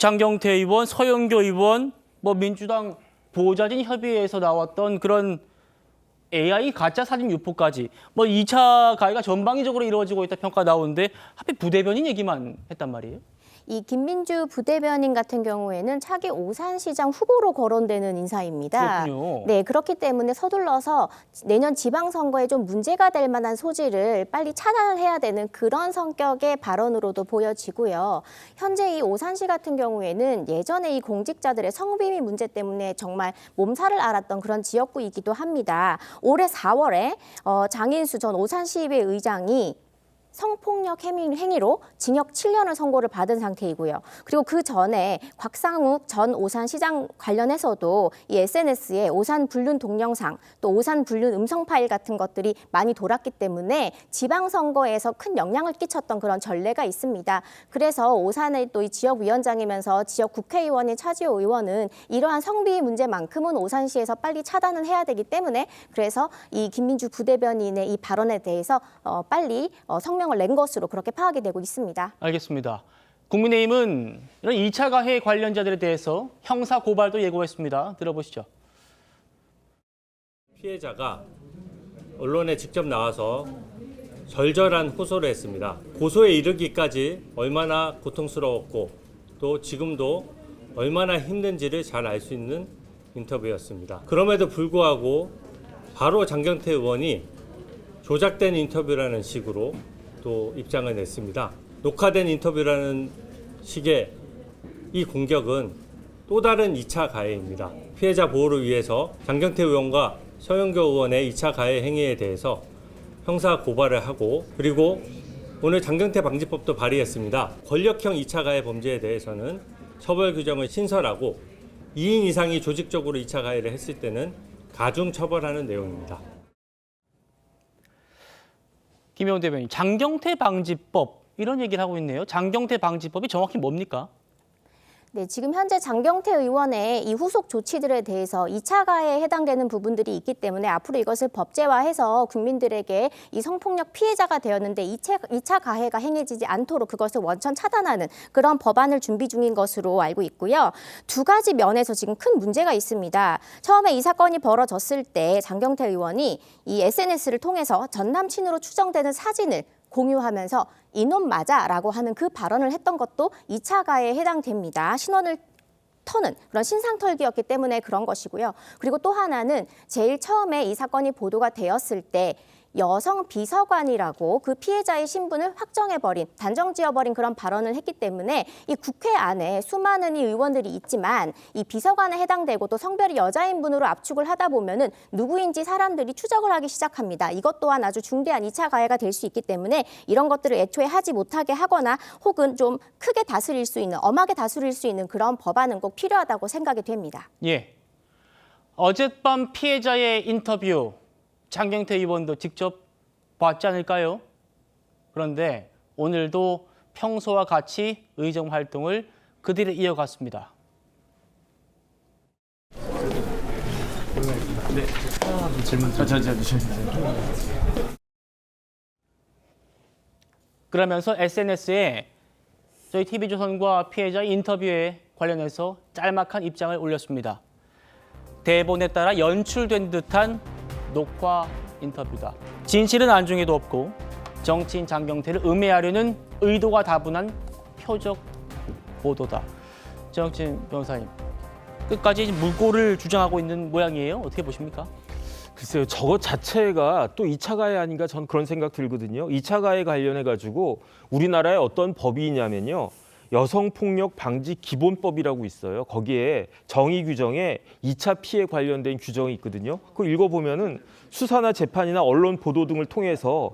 장경태 의원, 서영교 의원, 민주당 보좌진 협의회에서 나왔던 그런 AI 가짜 사진 유포까지 2차 가해가 전방위적으로 이루어지고 있다 평가 나오는데 하필 부대변인 얘기만 했단 말이에요. 이 김민주 부대변인 같은 경우에는 차기 오산시장 후보로 거론되는 인사입니다. 그렇군요. 네, 그렇기 때문에 서둘러서 내년 지방선거에 좀 문제가 될 만한 소지를 빨리 차단을 해야 되는 그런 성격의 발언으로도 보여지고요. 현재 이 오산시 같은 경우에는 예전에 이 공직자들의 성비위 문제 때문에 정말 몸살을 앓았던 그런 지역구이기도 합니다. 올해 4월에 장인수 전 오산시의회 의장이 성폭력 행위로 징역 7년을 선고를 받은 상태이고요. 그리고 그 전에 곽상욱 전 오산시장 관련해서도 이 SNS에 오산 불륜 동영상, 또 오산 불륜 음성 파일 같은 것들이 많이 돌았기 때문에 지방선거에서 큰 영향을 끼쳤던 그런 전례가 있습니다. 그래서 오산의 또 이 지역위원장이면서 지역 국회의원인 차지호 의원은 이러한 성비위 문제만큼은 오산시에서 빨리 차단을 해야 되기 때문에 그래서 이 김민주 부대변인의 이 발언에 대해서 빨리 성명을 낸 것으로 그렇게 파악이 되고 있습니다. 알겠습니다. 국민의힘은 이런 2차 가해 관련자들에 대해서 형사 고발도 예고했습니다. 들어보시죠. 피해자가 언론에 직접 나와서 절절한 호소를 했습니다. 고소에 이르기까지 얼마나 고통스러웠고 또 지금도 얼마나 힘든지를 잘 알 수 있는 인터뷰였습니다. 그럼에도 불구하고 바로 장경태 의원이 조작된 인터뷰라는 식으로 또 입장을 냈습니다. 녹화된 인터뷰라는 식의 이 공격은 또 다른 2차 가해입니다. 피해자 보호를 위해서 장경태 의원과 서영교 의원의 2차 가해 행위에 대해서 형사 고발을 하고 그리고 오늘 장경태 방지법도 발의했습니다. 권력형 2차 가해 범죄에 대해서는 처벌 규정을 신설하고 2인 이상이 조직적으로 2차 가해를 했을 때는 가중 처벌하는 내용입니다. 김영훈 대변인, 장경태 방지법 이런 얘기를 하고 있네요. 장경태 방지법이 정확히 뭡니까? 네, 지금 현재 장경태 의원의 이 후속 조치들에 대해서 2차 가해에 해당되는 부분들이 있기 때문에 앞으로 이것을 법제화해서 국민들에게 이 성폭력 피해자가 되었는데 2차 가해가 행해지지 않도록 그것을 원천 차단하는 그런 법안을 준비 중인 것으로 알고 있고요. 두 가지 면에서 지금 큰 문제가 있습니다. 처음에 이 사건이 벌어졌을 때 장경태 의원이 이 SNS를 통해서 전 남친으로 추정되는 사진을 공유하면서 이놈 맞아라고 하는 그 발언을 했던 것도 2차 가해에 해당됩니다. 신원을 터는 그런 신상털기였기 때문에 그런 것이고요. 그리고 또 하나는 제일 처음에 이 사건이 보도가 되었을 때 여성 비서관이라고 그 피해자의 신분을 확정해버린, 단정지어버린 그런 발언을 했기 때문에 이 국회 안에 수많은 이 의원들이 있지만 이 비서관에 해당되고 또 성별이 여자인 분으로 압축을 하다 보면은 누구인지 사람들이 추적을 하기 시작합니다. 이것 또한 아주 중대한 2차 가해가 될 수 있기 때문에 이런 것들을 애초에 하지 못하게 하거나 혹은 좀 크게 다스릴 수 있는, 엄하게 다스릴 수 있는 그런 법안은 꼭 필요하다고 생각이 됩니다. 예. 어젯밤 피해자의 인터뷰 장경태 의원도 직접 봤지 않을까요? 그런데 오늘도 평소와 같이 의정 활동을 그대로 이어갔습니다. 네. 질문 그러면서 SNS에 저희 TV조선과 피해자의 인터뷰에 관련해서 짤막한 입장을 올렸습니다. 대본에 따라 연출된 듯한 녹화 인터뷰다. 진실은 안중에도 없고 정치인 장경태를 음해하려는 의도가 다분한 표적 보도다. 정치인 변호사님, 끝까지 물꼬를 주장하고 있는 모양이에요. 어떻게 보십니까? 글쎄요, 저것 자체가 또 2차 가해 아닌가 전 그런 생각 들거든요. 2차 가해 관련해가지고 우리나라에 어떤 법이 있냐면요. 여성폭력 방지 기본법이라고 있어요. 거기에 정의 규정에 2차 피해 관련된 규정이 있거든요. 그거 읽어보면은 수사나 재판이나 언론 보도 등을 통해서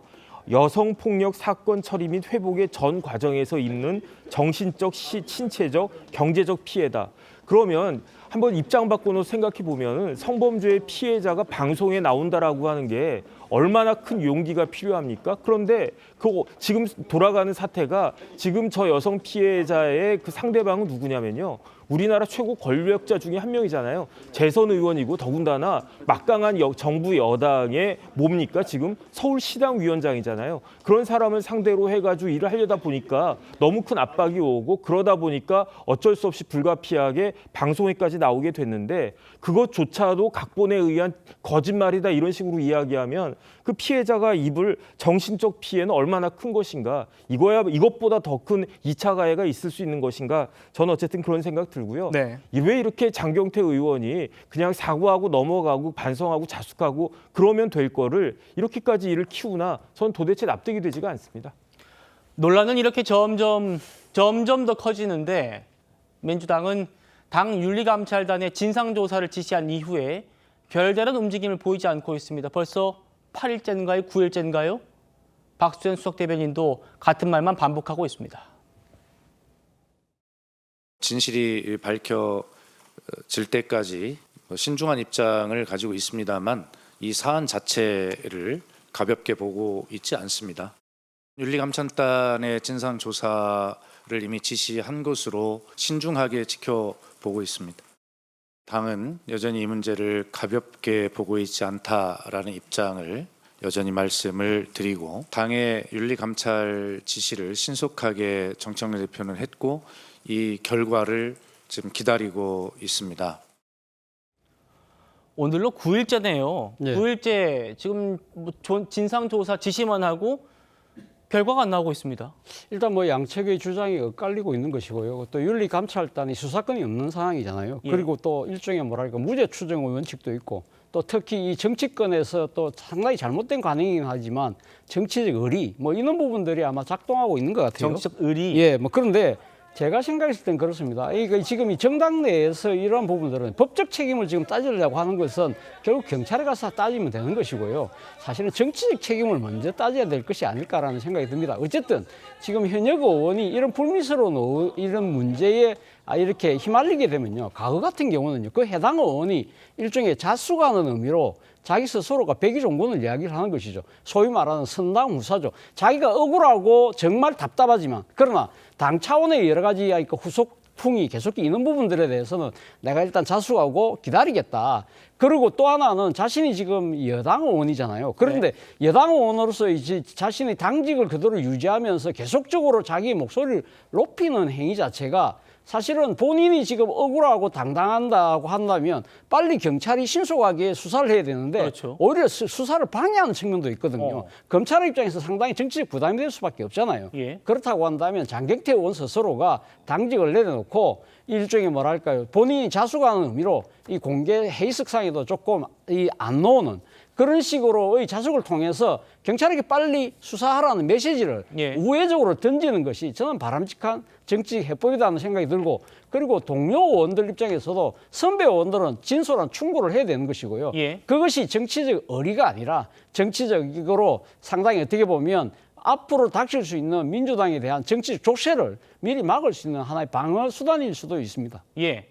여성폭력 사건 처리 및 회복의 전 과정에서 있는 정신적, 신체적, 경제적 피해다. 그러면 한번 입장 바꿔서 생각해 보면 성범죄의 피해자가 방송에 나온다라고 하는 게 얼마나 큰 용기가 필요합니까? 그런데 그 지금 돌아가는 사태가 지금 저 여성 피해자의 그 상대방은 누구냐면요. 우리나라 최고 권력자 중에 한 명이잖아요. 재선 의원이고 더군다나 막강한 정부 여당의 뭡니까? 지금 서울시당 위원장이잖아요. 그런 사람을 상대로 해가지고 일을 하려다 보니까 너무 큰 압박 압박이 오고 그러다 보니까 어쩔 수 없이 불가피하게 방송에까지 나오게 됐는데 그것조차도 각본에 의한 거짓말이다 이런 식으로 이야기하면 그 피해자가 입을 정신적 피해는 얼마나 큰 것인가, 이것보다 더 큰 2차 가해가 있을 수 있는 것인가, 저는 어쨌든 그런 생각 들고요. 네. 왜 이렇게 장경태 의원이 그냥 사과하고 넘어가고 반성하고 자숙하고 그러면 될 거를 이렇게까지 일을 키우나, 저는 도대체 납득이 되지가 않습니다. 논란은 이렇게 점점 더 커지는데 민주당은 당 윤리감찰단의 진상조사를 지시한 이후에 별다른 움직임을 보이지 않고 있습니다. 벌써 8일째인가요? 9일째인가요? 박수현 수석 대변인도 같은 말만 반복하고 있습니다. 진실이 밝혀질 때까지 신중한 입장을 가지고 있습니다만 이 사안 자체를 가볍게 보고 있지 않습니다. 윤리감찰단의 진상조사를 이미 지시한 것으로 신중하게 지켜보고 있습니다. 당은 여전히 이 문제를 가볍게 보고 있지 않다라는 입장을 여전히 말씀을 드리고, 당의 윤리감찰 지시를 신속하게 정청래 대표는 했고 이 결과를 지금 기다리고 있습니다. 오늘로 9일째네요. 네. 9일째 지금 진상조사 지시만 하고 결과가 안 나오고 있습니다. 일단 뭐 양측의 주장이 엇갈리고 있는 것이고요. 또 윤리감찰단이 수사권이 없는 상황이잖아요. 예. 그리고 또 일종의 뭐랄까 무죄 추정의 원칙도 있고, 또 특히 이 정치권에서 또 상당히 잘못된 관행이긴 하지만 정치적 의리 뭐 이런 부분들이 아마 작동하고 있는 것 같아요. 정치적 의리. 예, 뭐 그런데 제가 생각했을 땐 그렇습니다. 이거 지금 이 정당 내에서 이런 부분들은 법적 책임을 지금 따지려고 하는 것은 결국 경찰에 가서 따지면 되는 것이고요. 사실은 정치적 책임을 먼저 따져야 될 것이 아닐까라는 생각이 듭니다. 어쨌든 지금 현역 의원이 이런 불미스러운 이런 문제에 이렇게 휘말리게 되면요. 과거 같은 경우는요. 그 해당 의원이 일종의 자수하는 의미로 자기 스스로가 백의종군을 이야기를 하는 것이죠. 소위 말하는 선당 후사죠. 자기가 억울하고 정말 답답하지만, 그러나 당 차원의 여러 가지 후속풍이 계속 있는 부분들에 대해서는 내가 일단 자수하고 기다리겠다. 그리고 또 하나는 자신이 지금 여당 의원이잖아요. 그런데 여당 의원으로서 이제 자신의 당직을 그대로 유지하면서 계속적으로 자기의 목소리를 높이는 행위 자체가 사실은 본인이 지금 억울하고 당당한다고 한다면 빨리 경찰이 신속하게 수사를 해야 되는데, 그렇죠. 오히려 수사를 방해하는 측면도 있거든요. 검찰의 입장에서 상당히 정치적 부담이 될 수밖에 없잖아요. 예. 그렇다고 한다면 장경태 의원 스스로가 당직을 내려놓고 일종의 뭐랄까요, 본인이 자수하는 의미로 이 공개 회의석상에도 조금 안 놓는 그런 식으로의 자숙을 통해서 경찰에게 빨리 수사하라는 메시지를 예. 우회적으로 던지는 것이 저는 바람직한 정치적 해법이라는 생각이 들고, 그리고 동료 의원들 입장에서도 선배 의원들은 진솔한 충고를 해야 되는 것이고요. 예. 그것이 정치적 의리가 아니라 정치적으로 상당히 어떻게 보면 앞으로 닥칠 수 있는 민주당에 대한 정치적 족쇄를 미리 막을 수 있는 하나의 방어 수단일 수도 있습니다. 예.